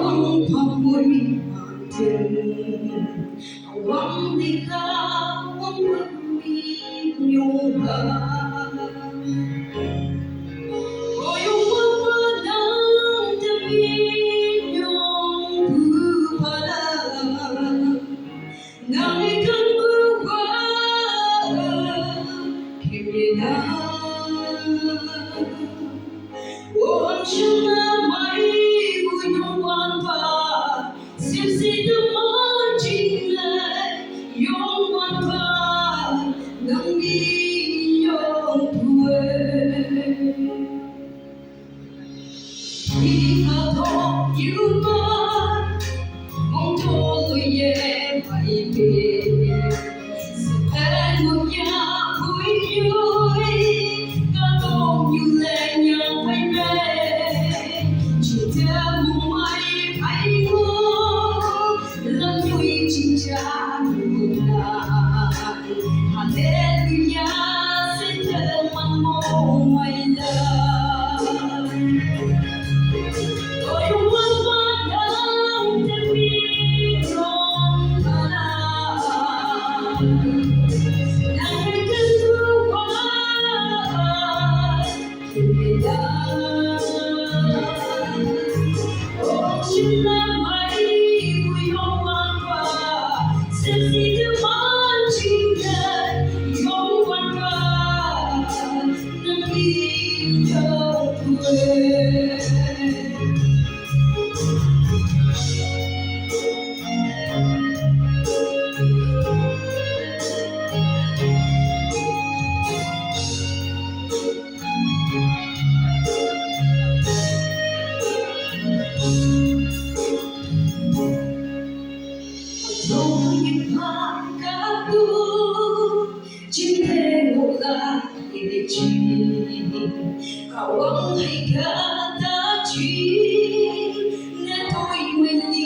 Awang pamoy atin, awang ikaw ang pag-inyuhan. O yung mapalang damit niyong bupalang, nang ikang buwan, kimilang. O ang siyang na may buyuan pa, sipsi naman chinay, yung wan pa, ng iyong buwan. Ikaw yuman, mong tuloy may bin, sa tanong niya buhay, katong yulen niya may bin, cinta mo may pahingo, lanyoy cinta lunan, haleluya, sa teman mo may lang. O yung mapalang damit niyong balang, nang ikang buwan, kimilang. O ang siyang na may buyuan pa, sipsi naman chinay, yung wan pa, ng iyong buwan. Nung ipagkato, cinta mo lang inichin, kawang ay katachi, na to'y mali.